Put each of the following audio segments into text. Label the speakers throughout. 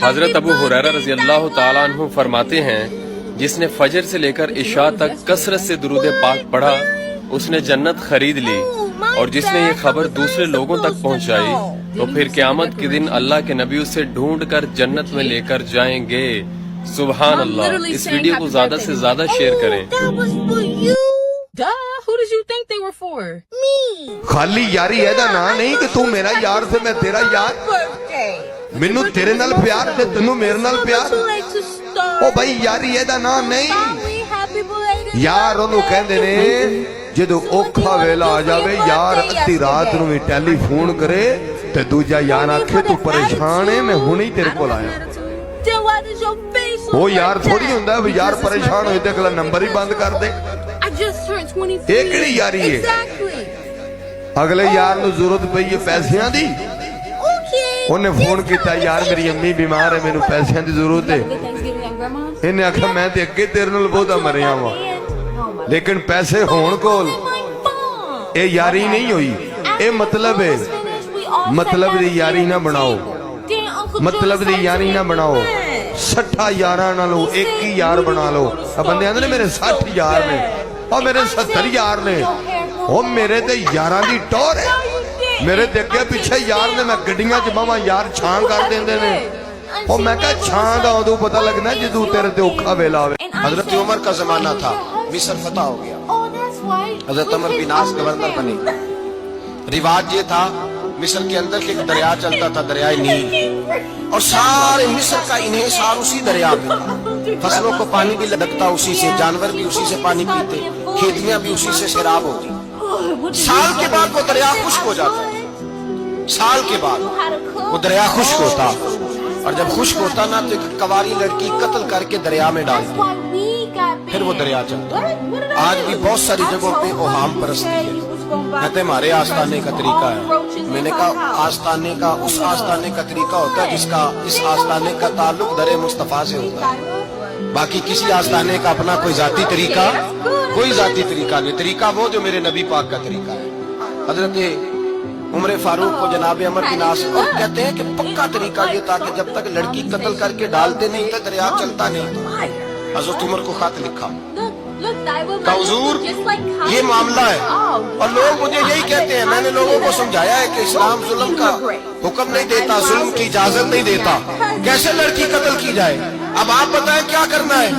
Speaker 1: حضرت ابو ہریرہ رضی اللہ تعالیٰ عنہ فرماتے ہیں جس نے فجر سے لے کر عشاء تک کثرت سے درود پاک پڑھا اس نے جنت خرید لی، اور جس نے یہ خبر دوسرے لوگوں تک پہنچائی تو پھر قیامت کے دن اللہ کے نبی اسے ڈھونڈ کر جنت میں لے کر جائیں گے۔ سبحان اللہ۔ اس ویڈیو کو زیادہ سے زیادہ شیئر کریں۔
Speaker 2: Who did you think they were for?
Speaker 3: خالی یاری ہے دا نا نہیں کہ تو میرا یار سے میں تیرا یار، مینوں تیرے نال پیار تے تینوں میرے نال پیار۔ او بھائی یاری ہے دا نا نہیں، یار انہوں کہندے نے جدو اوکھا ویلا آ جاوے یار ادھی رات نوں وی ٹیلی فون کرے تے دوجا یار آکھے تو پریشان ہے میں ہن ہی تیرے کول آیا۔ وہ یار تھوڑی ہوندا ہے یار پریشان ہوئے تے اگلا نمبر ہی بند کر دے۔ ایک کیڑی یاری ہے؟ اگلے یار نو ضرورت پئی ہے پیسیاں دی، انہیں فون کیتا یار میری امی بیمار ہے مینوں پیسیاں دی ضرورت ہے، انہیں آکھا میں تے اگے تیرے نال بہتا مریا وا لیکن پیسے ہون کول، اے یاری نہیں ہوئی۔ اے مطلب ہے مطلب دی یاری نہ بناؤ، مطلب دی یاری نہ بناؤ۔ 60 یاراں نالوں ایک ہی یار بنا لو۔ اب بندے آندے نے میرے 60 یار نے اور میرے 70 یار نے، اور میرے تے یاراں دی ٹور ہے، میرے تے اگے پیچھے یار نے، میں گڈیاں چ باواں یار چھان کر دیندے نے، اور میں کہا چھان دا اودوں پتہ لگنا جدو تیرے تے اوکھا ویلا ہوے۔
Speaker 4: حضرت عمر کا زمانہ تھا، مصر فتح ہو گیا، حضرت عمر بن عاص گورنر بنے۔ رواج یہ تھا مصر کے اندر ایک دریا چلتا تھا، دریائے نیل، اور سارے مصر کا انحصار اسی دریا میں تھا۔ فصلوں کو پانی بھی لدکتا اسی سے، جانور بھی اسی سے پانی پیتے، کھیتیاں بھی اسی سے سیراب ہوتی۔ سال کے بعد وہ دریا خشک ہو جاتا، سال کے بعد وہ دریا خشک ہوتا، اور جب خشک ہوتا نا تو ایک کواری لڑکی قتل کر کے دریا میں ڈالتی، پھر وہ دریا چلتا۔ آج بھی بہت ساری جگہوں پہ اوہام پرستی ہے، کہتے ہیں ہمارے آستانے کا طریقہ ہے۔ میں نے کہا آستانے کا اس آستانے کا طریقہ ہوتا ہے جس کا اس آستانے کا تعلق در مصطفیٰ سے ہوتا ہے، باقی کسی آستانے کا اپنا کوئی ذاتی طریقہ، کوئی ذاتی طریقہ نہیں۔ طریقہ وہ جو میرے نبی پاک کا طریقہ ہے۔ حضرت عمر فاروق کو جناب عمر بن عاص کہتے ہیں کہ پکا طریقہ یہ تھا کہ جب تک لڑکی قتل کر کے ڈالتے نہیں تھے دریا چلتا نہیں تھا۔ حضرت عمر کو خط لکھا کہ حضور یہ معاملہ ہے، اور لوگ مجھے یہی کہتے ہیں، میں نے لوگوں کو سمجھایا ہے کہ اسلام ظلم کا حکم نہیں دیتا، ظلم کی اجازت نہیں دیتا، کیسے لڑکی قتل کی جائے؟ اب آپ بتائیں کیا کرنا ہے؟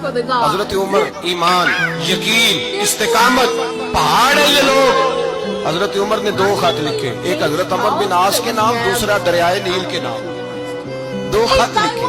Speaker 4: حضرت عمر ایمان، یقین، استقامت، پہاڑ ہے یہ لوگ۔ حضرت عمر نے 2 خط لکھے، ایک حضرت عمر بن عاص کے نام، دوسرا دریائے نیل کے نام۔ 2 خط لکھے،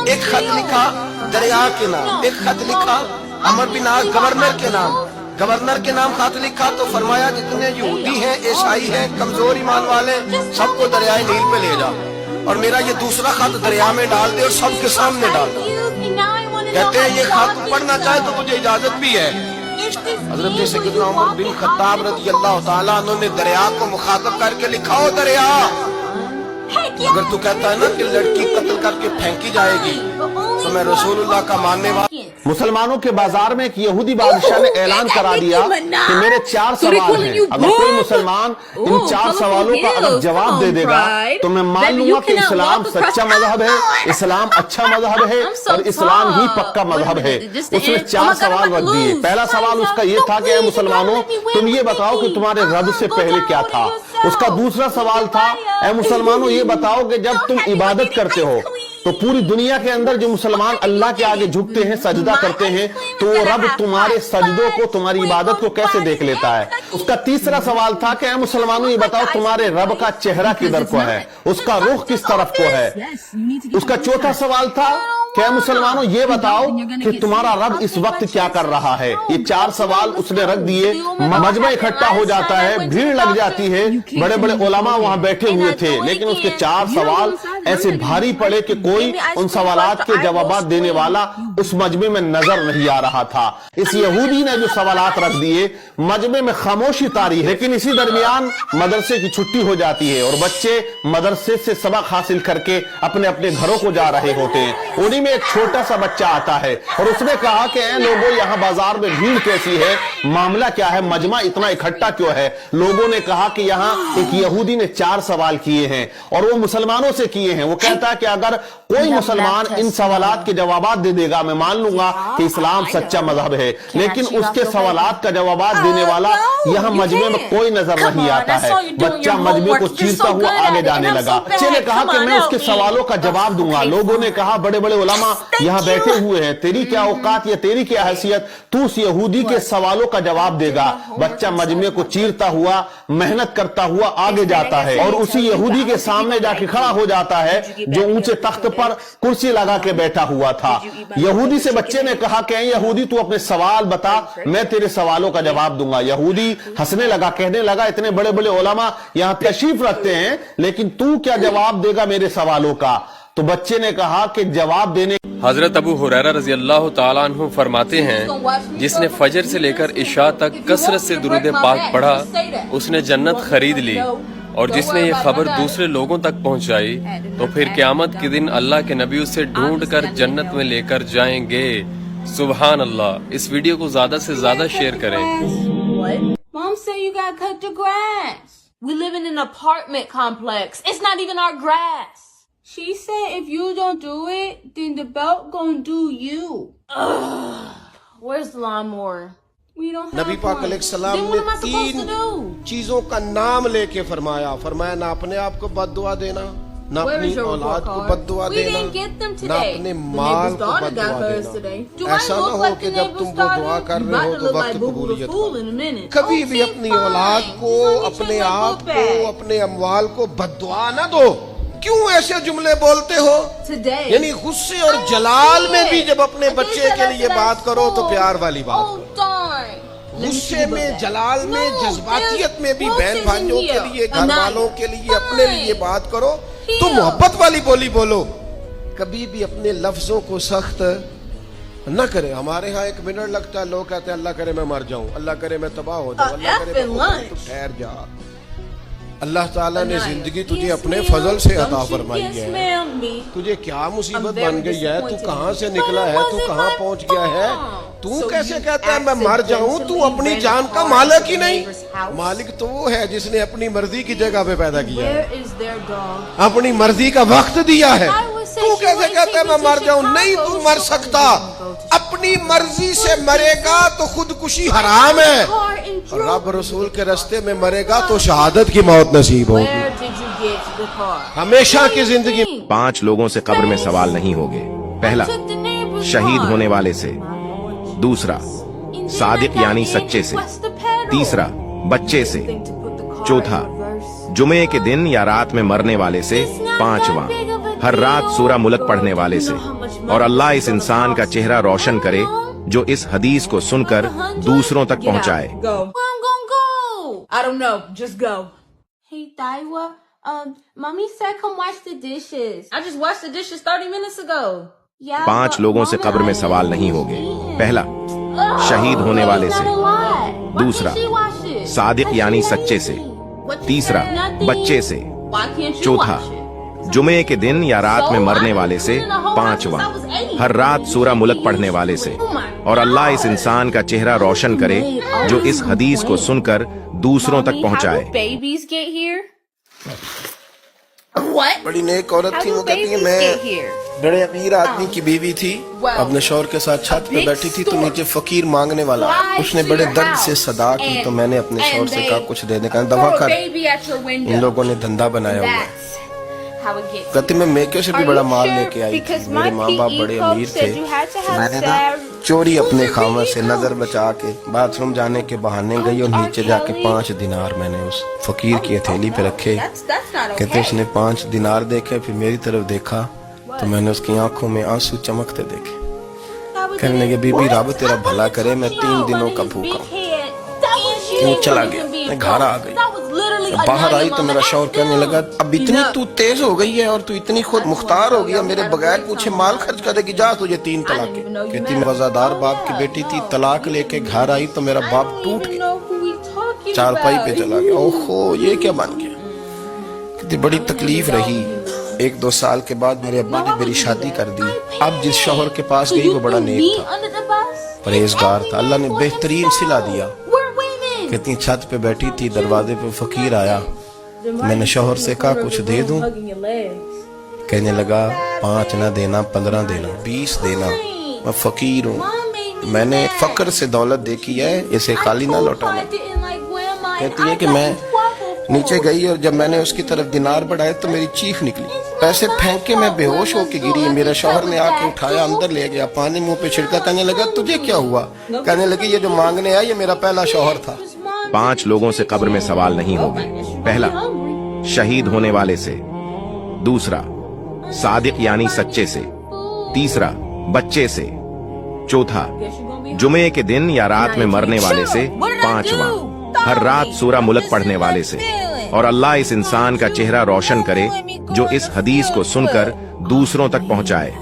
Speaker 4: ایک خط لکھا دریا کے نام، ایک خط لکھا عمر بن عاص گورنر کے نام، گورنر کے نام خط لکھا تو فرمایا جتنے یہودی ہیں، عیسائی ہیں، کمزور ایمان والے، سب کو دریائے نیل پہ لے جا، اور میرا یہ دوسرا خط دریا میں ڈال دے اور سب کے سامنے ڈال دے۔ کہتے ہیں یہ خط پڑھنا چاہے تو مجھے اجازت بھی ہے۔ حضرت سیدنا عمر بن خطاب رضی اللہ تعالیٰ عنہ نے دریا کو مخاطب کر کے لکھا، ہو دریا اگر تو کہتا ہے نا کہ لڑکی قتل کر کے پھینکی جائے گی تو میں رسول اللہ کا ماننے والا۔
Speaker 5: مسلمانوں کے بازار میں ایک یہودی بادشاہ نے اعلان کرا دیا کہ میرے 4 سوال ہیں، اگر کوئی مسلمان ان 4 سوالوں کا اگر جواب دے دے گا تو میں مان لوں گا کہ اسلام سچا مذہب ہے، اسلام اچھا مذہب ہے، اور اسلام ہی پکا مذہب ہے۔ اس نے 4 سوال رکھ دیے۔ پہلا سوال اس کا یہ تھا کہ اے مسلمانوں تم یہ بتاؤ کہ تمہارے رب سے پہلے کیا تھا۔ اس کا دوسرا سوال تھا اے مسلمانوں یہ بتاؤ کہ جب تم عبادت کرتے ہو تو پوری دنیا کے اندر جو مسلمان اللہ کے آگے جھکتے ہیں، سجدہ کرتے ہیں، تو وہ رب تمہارے سجدوں کو، تمہاری عبادت کو کیسے دیکھ لیتا ہے۔ اس کا تیسرا سوال تھا کہ اے مسلمانوں یہ بتاؤ تمہارے رب کا چہرہ کدھر کو ہے، اس کا رخ کس طرف کو ہے۔ اس کا چوتھا سوال تھا کہ اے مسلمانوں یہ بتاؤ کہ تمہارا رب اس وقت کیا کر رہا ہے۔ یہ 4 سوال اس نے رکھ دیے۔ مجمع اکٹھا ہو جاتا ہے، بھیڑ لگ جاتی ہے، بڑے بڑے علماء وہاں بیٹھے ہوئے تھے، لیکن اس کے 4 سوال ایسے بھاری پڑے کہ کوئی ان سوالات کے جوابات دینے والا اس مجمع میں نظر نہیں آ رہا تھا۔ اس یہودی نے جو سوالات رکھ دیے، مجمع میں خاموشی طاری ہے، لیکن اسی درمیان مدرسے کی چھٹی ہو جاتی ہے اور بچے مدرسے سے سبق حاصل کر کے اپنے اپنے گھروں کو جا رہے ہوتے ہیں۔ انہی میں ایک چھوٹا سا بچہ آتا ہے اور اس نے کہا کہ اے لوگوں یہاں بازار میں بھیڑ کیسی ہے، معاملہ کیا ہے، مجمع اتنا اکٹھا کیوں ہے؟ لوگوں نے کہا کہ یہاں ایک یہودی نے 4 سوال کیے ہیں اور وہ مسلمانوں سے کیے हैं। वो कहता है कि अगर कोई मुसलमान इन सवालात के जवाबात दे देगा, मैं मान लूंगा कि इस्लाम सच्चा मजहब है, लेकिन उसके सवालात का जवाबात देने वाला यहाँ मजमे में कोई नजर नहीं आता है। बच्चा मजमे को चीरता हुआ आगे जाने लगा। बच्चे ने कहा कि मैं उसके सवालों का जवाब दूंगा। लोगों ने कहा बड़े बड़े उलमा यहाँ बैठे हुए हैं, तेरी क्या औकात या तेरी क्या हैसियत, तू उस यहूदी के सवालों का जवाब देगा। बच्चा मजमे को चीरता हुआ, मेहनत करता हुआ आगे जाता है और उसी यहूदी के सामने जाके खड़ा हो जाता है जो ऊंचे तख्त पर कुर्सी लगा के बैठा हुआ था। यहूदी से बच्चे ने कहा कि यहूदी तू अपने सवाल बता, मैं तेरे सवालों का जवाब दूंगा। यहूदी हंसने लगा, कहने लगा इतने बड़े बड़े उलमा यहां तशरीफ रखते हैं, लेकिन तू क्या जवाब देगा मेरे सवालों का? तो बच्चे ने कहा कि जवाब देने।
Speaker 1: हजरत अबू हुरैरा रजी अल्लाह ताला अन्हु फरमाते हैं, जिसने फजर से लेकर इशा तक कसरत से दुरूद पाक पढ़ा उसने जन्नत खरीद ली, और जिसने ये खबर दूसरे लोगों तक पहुंचाई तो फिर क़यामत के दिन अल्लाह के नबी उसे ढूंढ कर जन्नत में लेकर जाएंगे। सुबहान अल्लाह। इस वीडियो को ज्यादा से ज्यादा शेयर करें।
Speaker 2: Mom said you gotta cut the grass. We live in an apartment complex. It's not even our grass. She said if you don't do it, then the belt gonna do you. Ugh. Where's the lawnmower? We don't have
Speaker 4: नबी पाक
Speaker 2: one.
Speaker 4: अलैहिस्सलाम
Speaker 2: Then
Speaker 4: ने
Speaker 2: what am I supposed to
Speaker 4: 3
Speaker 2: do?
Speaker 4: चीजों का नाम लेके फरमाया ना अपने आप को बद्दुआ देना, ना
Speaker 2: Where
Speaker 4: अपनी
Speaker 2: is your
Speaker 4: औलाद
Speaker 2: report
Speaker 4: को
Speaker 2: card?
Speaker 4: बद्दुआ
Speaker 2: We
Speaker 4: देना,
Speaker 2: didn't get them
Speaker 4: ना
Speaker 2: today.
Speaker 4: अपने
Speaker 2: The
Speaker 4: माल
Speaker 2: neighbor's
Speaker 4: को
Speaker 2: daughter
Speaker 4: बद्दुआ
Speaker 2: got hers today.
Speaker 4: देना।
Speaker 2: Do I
Speaker 4: ऐसा
Speaker 2: look
Speaker 4: ना हो
Speaker 2: like
Speaker 4: कि
Speaker 2: the
Speaker 4: जब तुम
Speaker 2: neighbor's
Speaker 4: वो दुआ
Speaker 2: daughter?
Speaker 4: कर
Speaker 2: You
Speaker 4: रहे
Speaker 2: about
Speaker 4: हो
Speaker 2: to
Speaker 4: तो
Speaker 2: look
Speaker 4: वक्त
Speaker 2: like Boo Boo the
Speaker 4: कबूलियत
Speaker 2: Fool
Speaker 4: का।
Speaker 2: in a minute.
Speaker 4: कभी भी
Speaker 2: Okay,
Speaker 4: अपनी
Speaker 2: fine.
Speaker 4: औलाद को,
Speaker 2: Just let me
Speaker 4: अपने
Speaker 2: check my
Speaker 4: आप
Speaker 2: book
Speaker 4: को,
Speaker 2: bag.
Speaker 4: अपने अमवाल को बद्दुआ ना दो। क्यों ऐसे जुमले बोलते हो?
Speaker 2: Today.
Speaker 4: यानी गुस्से और जलाल में भी जब अपने
Speaker 2: I didn't
Speaker 4: बच्चे
Speaker 2: say
Speaker 4: के
Speaker 2: that
Speaker 4: लिए
Speaker 2: to
Speaker 4: बात
Speaker 2: that
Speaker 4: करो तो
Speaker 2: school.
Speaker 4: प्यार वाली बात
Speaker 2: Oh,
Speaker 4: करो।
Speaker 2: darn. Let me see
Speaker 4: गुस्से
Speaker 2: your book
Speaker 4: में,
Speaker 2: bag.
Speaker 4: जलाल में,
Speaker 2: No,
Speaker 4: जज्बातियत में भी
Speaker 2: there's
Speaker 4: बहन
Speaker 2: roaches
Speaker 4: भाइयों
Speaker 2: in
Speaker 4: के
Speaker 2: here.
Speaker 4: लिए, घर
Speaker 2: Anaya.
Speaker 4: वालों के लिए, अपने लिए
Speaker 2: Fine.
Speaker 4: बात करो तो
Speaker 2: Here.
Speaker 4: मोहब्बत वाली बोली बोलो। कभी भी अपने लफ्जों को सख्त न करे। हमारे यहाँ 1 मिनट लगता है, लोग कहते हैं अल्लाह करे मैं मर जाऊं, अल्लाह करे मैं तबाह हो जाऊं, अल्लाह करे
Speaker 2: effing
Speaker 4: मैं
Speaker 2: lunch.
Speaker 4: तो ठहर जा। अल्लाह ताला ने
Speaker 2: Anaya.
Speaker 4: जिंदगी तुझे
Speaker 2: Yes,
Speaker 4: अपने
Speaker 2: ma'am.
Speaker 4: फजल से अता
Speaker 2: Don't you
Speaker 4: फरमाई
Speaker 2: yes,
Speaker 4: है।
Speaker 2: ma'am, me.
Speaker 4: तुझे क्या मुसीबत
Speaker 2: I'm very
Speaker 4: बन गई है? तू
Speaker 2: disappointed.
Speaker 4: कहाँ से
Speaker 2: But
Speaker 4: निकला
Speaker 2: it
Speaker 4: है? तू
Speaker 2: wasn't
Speaker 4: कहाँ
Speaker 2: my
Speaker 4: पहुँच गया है?
Speaker 2: fault.
Speaker 4: तू
Speaker 2: So
Speaker 4: कैसे
Speaker 2: you
Speaker 4: कहता है मैं मर जाऊं? तू
Speaker 2: accidentally
Speaker 4: अपनी
Speaker 2: ran
Speaker 4: जान का
Speaker 2: hard
Speaker 4: मालिक
Speaker 2: to
Speaker 4: ही
Speaker 2: the
Speaker 4: नहीं।
Speaker 2: neighbor's house.
Speaker 4: मालिक तो वो है जिसने अपनी मर्जी की जगह पे पैदा किया है,
Speaker 2: Where is their dog?
Speaker 4: अपनी मर्जी का वक्त दिया है।
Speaker 2: I would say
Speaker 4: तू
Speaker 2: she
Speaker 4: कैसे
Speaker 2: wouldn't
Speaker 4: कहता है
Speaker 2: take
Speaker 4: मैं
Speaker 2: me to
Speaker 4: मर जाऊं? नहीं,
Speaker 2: Chicago,
Speaker 4: तू मर
Speaker 2: so
Speaker 4: सकता।
Speaker 2: I wouldn't go to
Speaker 4: अपनी मर्जी से मरेगा तो खुदकुशी हराम है।
Speaker 2: car and drove.
Speaker 4: रब रसूल के रास्ते में मरेगा तो शहादत की मौत नसीब होगी।
Speaker 2: Where did you get the car?
Speaker 4: हमेशा की जिंदगी
Speaker 6: 5 लोगों से कब्र में सवाल नहीं होंगे। पहला,
Speaker 2: Took the neighbor's
Speaker 6: शहीद
Speaker 2: car.
Speaker 6: होने वाले से। दूसरा,
Speaker 2: And then
Speaker 6: Sadiq
Speaker 2: I got
Speaker 6: यानी
Speaker 2: in
Speaker 6: सच्चे
Speaker 2: and
Speaker 6: से।
Speaker 2: pressed the pedal.
Speaker 6: तीसरा, बच्चे से।
Speaker 2: Think to put the car
Speaker 6: चौथा,
Speaker 2: in reverse.
Speaker 6: जुमे के दिन या रात में मरने वाले से।
Speaker 2: It's not
Speaker 6: पांचवा,
Speaker 2: that big of a
Speaker 6: हर रात
Speaker 2: deal.
Speaker 6: सूरा मुल्क पढ़ने वाले से।
Speaker 2: You know how much money
Speaker 6: और अल्लाह
Speaker 2: this
Speaker 6: इस
Speaker 2: is gonna
Speaker 6: इंसान का
Speaker 2: cost.
Speaker 6: चेहरा रोशन करे जो इस हदीस को सुनकर दूसरों तक
Speaker 2: Get out.
Speaker 6: पहुंचाए।
Speaker 2: Go. Where I'm gonna go? I don't know. Just go. Hey, Daiwa. Mommy said come wash the dishes. I just washed the dishes 30 minutes ago. Yeah.
Speaker 6: 5 लोगों से कब्र में सवाल नहीं होंगे। पहला, शहीद होने वाले से। दूसरा, सादिक यानी सच्चे से। तीसरा, बच्चे से। चौथा, जुमे के दिन या रात में मरने वाले से। पांचवा, हर रात सूरा मुल्क पढ़ने वाले से। और अल्लाह इस इंसान का चेहरा रोशन करे जो इस हदीस को सुनकर दूसरों तक पहुंचाए।
Speaker 2: Babies get here? What?
Speaker 4: बड़ी नेक औरत
Speaker 2: How
Speaker 4: थी।
Speaker 2: do
Speaker 4: वो कहती है
Speaker 2: babies
Speaker 4: मैं
Speaker 2: get here?
Speaker 4: बड़े अमीर आदमी की बीवी थी,
Speaker 2: Well,
Speaker 4: अपने शौहर के साथ छत पे
Speaker 2: big
Speaker 4: बैठी थी तो
Speaker 2: storm
Speaker 4: नीचे फकीर मांगने वाला।
Speaker 2: flies
Speaker 4: उसने
Speaker 2: to
Speaker 4: बड़े
Speaker 2: your
Speaker 4: दर्द से
Speaker 2: house
Speaker 4: सदा की तो मैंने अपने
Speaker 2: and
Speaker 4: शौहर से
Speaker 2: they
Speaker 4: कहा कुछ दे दे। कहने
Speaker 2: throw
Speaker 4: दवा
Speaker 2: a
Speaker 4: कर।
Speaker 2: baby at your window.
Speaker 4: इन लोगों ने धंधा बनाया हुआ है।
Speaker 2: That's how it gets.
Speaker 4: कहती मैं मेके से भी
Speaker 2: Are
Speaker 4: बड़ा
Speaker 2: you
Speaker 4: माल
Speaker 2: sure?
Speaker 4: लेके आई थी।
Speaker 2: Because
Speaker 4: मेरे
Speaker 2: my
Speaker 4: माँ बाप
Speaker 2: PE
Speaker 4: बड़े
Speaker 2: coach
Speaker 4: अमीर थे,
Speaker 2: said you had to have
Speaker 4: मैंने ना
Speaker 2: salary.
Speaker 4: चोरी अपने
Speaker 2: Who's your
Speaker 4: खामद
Speaker 2: PE
Speaker 4: से
Speaker 2: coach?
Speaker 4: नजर बचा के बाथरूम जाने के बहाने गई और नीचे जाके 5 दिनार मैंने उस फकीर की हथेली पे रखे।
Speaker 2: That's not
Speaker 4: कहते
Speaker 2: okay.
Speaker 4: उसने 5 दिनार देखे, फिर मेरी तरफ देखा तो मैंने उसकी आंखों में आंसू चमकते देखे। कहने लगे बीबी रब तेरा भला करे, मैं 3 दिनों का भूखा हूँ। वो चला गया, मैं घर आ गई। बाहर आई तो मेरा शौहर कहने लगा अब इतनी तू तेज हो गई है और तू इतनी खुद मुख्तार हो गई है, मेरे बगैर पूछे माल खर्च करेगी, जा तुझे 3 तलाक। कहती मैं वफादार बाप की बेटी थी, तलाक लेके घर आई तो मेरा बाप टूट गया, चारपाई पे चला गया। ओहो ये क्या बन गया। कहती बड़ी तकलीफ रही। 1-2 साल के बाद मेरे अब्बा ने मेरी शादी कर दी। अब जिस शौहर के पास गई वो बड़ा नेक था, परहेजगार था, अल्लाह ने बेहतरीन सिला दिया। कहती छत पे बैठी थी, दरवाजे पे फकीर आया, मैंने शौहर से कहा कुछ दे दूं। कहने लगा 5 ना देना, 15 देना, 20 देना, मैं फकीर हूँ, मैंने फकर से दौलत देखी है, इसे खाली ना लौटाना। कहती है कि मैं नीचे गई और जब मैंने उसकी तरफ दिनार बढ़ाए तो मेरी चीख निकली, पैसे फेंक के मैं बेहोश होके गिरी। मेरे शौहर ने आके उठाया, अंदर ले गया, पानी मुंह पे छिड़का, कहने लगा तुझे क्या हुआ? कहने लगी ये जो मांगने आया ये मेरा पहला शौहर था।
Speaker 6: 5 लोगों से कब्र में सवाल नहीं होंगे। पहला, शहीद होने वाले से। दूसरा, सादिक यानी सच्चे से। तीसरा, बच्चे से। चौथा, जुमे के दिन या रात में मरने वाले से। पांचवा, हर रात सूरा मुल्क पढ़ने वाले से। और अल्लाह इस इंसान का चेहरा रोशन करे जो इस हदीस को सुनकर दूसरों तक पहुंचाए।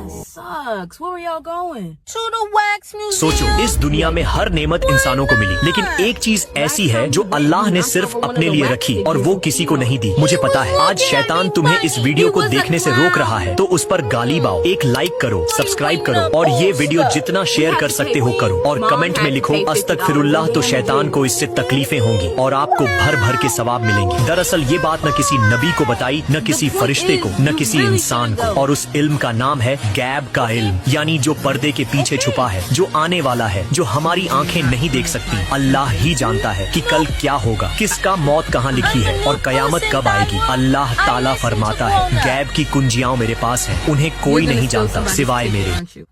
Speaker 7: सोचो, इस दुनिया में हर नेमत इंसानों को मिली, लेकिन एक चीज ऐसी है जो अल्लाह ने सिर्फ अपने लिए रखी और वो किसी को नहीं दी। मुझे पता है आज शैतान तुम्हें इस वीडियो को देखने से रोक रहा है, तो उस पर गाली बाओ, एक लाइक करो, सब्सक्राइब करो और ये वीडियो जितना शेयर कर सकते हो करो और कमेंट में लिखो अस्तगफिरुल्लाह, तो शैतान को इससे तकलीफें होंगी और आपको भर भर के सवाब मिलेंगे। दरअसल ये बात न किसी नबी को बताई, न किसी फरिश्ते को, न किसी इंसान को, और उस इल्म का नाम है गैब का इल्म, यानी जो पर्दे के पीछे छुपा है, जो आने वाला है, जो हमारी आंखें नहीं देख सकती। अल्लाह ही जानता है कि कल क्या होगा, किसका मौत कहाँ लिखी है और कयामत कब आएगी। अल्लाह ताला फरमाता है गैब की कुंजियां मेरे पास हैं, उन्हें कोई नहीं जानता सिवाय मेरे।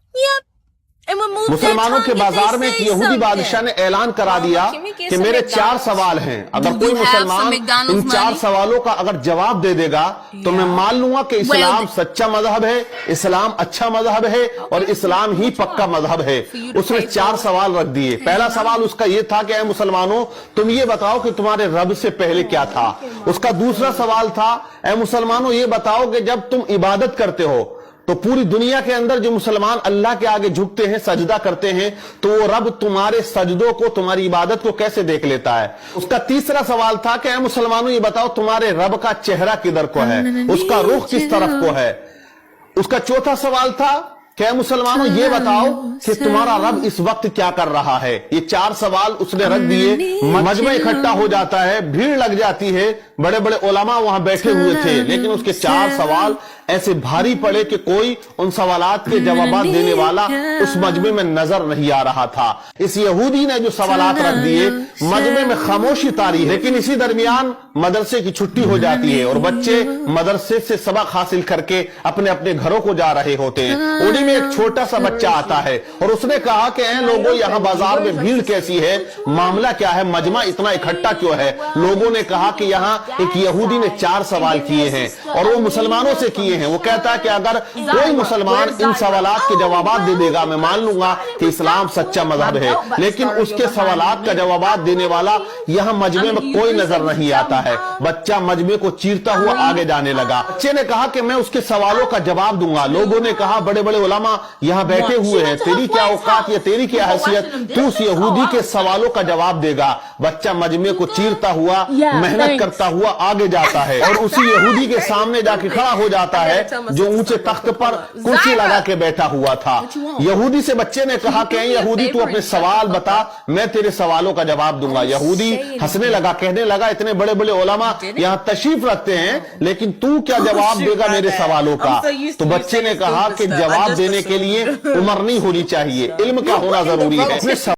Speaker 5: मुसलमानों के बाजार में एक यहूदी बादशाह ने ऐलान करा दिया कि मेरे 4 सवाल हैं, अगर कोई मुसलमान इन 4 सवालों का अगर जवाब दे देगा तो मैं मान लूंगा कि इस्लाम सच्चा मजहब है, इस्लाम अच्छा मजहब है और इस्लाम ही पक्का मजहब है। उसने 4 सवाल रख दिए। पहला सवाल उसका ये था कि ऐ मुसलमानों, तुम ये बताओ कि तुम्हारे रब से पहले क्या था। उसका दूसरा सवाल था, ऐ मुसलमानों ये बताओ कि जब तुम इबादत करते हो तो पूरी दुनिया के अंदर जो मुसलमान अल्लाह के आगे झुकते हैं, सजदा करते हैं, तो वो रब तुम्हारे सजदों को, तुम्हारी इबादत को कैसे देख लेता है। उसका तीसरा सवाल था कि ऐ मुसलमानों ये बताओ तुम्हारे रब का चेहरा किधर को है, उसका रुख किस तरफ को है। उसका चौथा सवाल था कि ऐ मुसलमानों ये बताओ कि तुम्हारा रब इस वक्त क्या कर रहा है। ये 4 सवाल उसने रख दिए। मजमा इकट्ठा हो जाता है, भीड़ लग जाती है, बड़े बड़े उलमा वहां बैठे हुए थे, लेकिन उसके 4 सवाल ऐसे भारी पड़े कि कोई उन सवालात के जवाब देने वाला उस मजमे में नजर नहीं आ रहा था। इस यहूदी ने जो सवालात रख दिए, मजमे में खामोशी तारी। लेकिन इसी दरमियान मदरसे की छुट्टी हो जाती है और बच्चे मदरसे से सबक हासिल करके अपने अपने घरों को जा रहे होते हैं। उन्हीं में एक छोटा सा बच्चा आता है और उसने कहा कि ऐ लोगों, यहाँ बाजार में भीड़ कैसी है, मामला क्या है, मजमा इतना इकट्ठा क्यों है। लोगों ने कहा कि यहाँ एक यहूदी ने 4 सवाल किए हैं और वो मुसलमानों से किए हैं। वो कहता है कि अगर कोई मुसलमान इन सवालात के जवाब दे देगा, मैं मान लूंगा कि इस्लाम सच्चा मजहब है। लेकिन उसके सवालात का जवाब देने वाला यहाँ मजमे में कोई नजर नहीं आता है। बच्चा मजमे को चीरता हुआ आगे जाने लगा। बच्चे ने कहा कि मैं उसके सवालों का जवाब दूंगा। लोगों ने कहा बड़े बड़े उलमा यहाँ बैठे हुए हैं, तेरी क्या औकात या तेरी क्या हैसियत, तू उस यहूदी के सवालों का जवाब देगा। बच्चा मजमे को चीरता हुआ, मेहनत करता हुआ आगे जाता है और उसी यहूदी के सामने जाके खड़ा हो जाता है जो ऊंचे तख्त पर कुर्सी लगा के बैठा हुआ था। यहूदी से बच्चे ने कहा कि यहूदी तू अपने सवाल बता, मैं तेरे सवालों का जवाब दूंगा। यहूदी हंसने लगा, कहने लगा इतने बड़े बड़े उलमा यहाँ तशरीफ रखते हैं, लेकिन तू क्या जवाब देगा मेरे सवालों का। तो बच्चे ने कहा कि जवाब देने के लिए उम्र नहीं होनी चाहिए, इल्म का होना जरूरी है।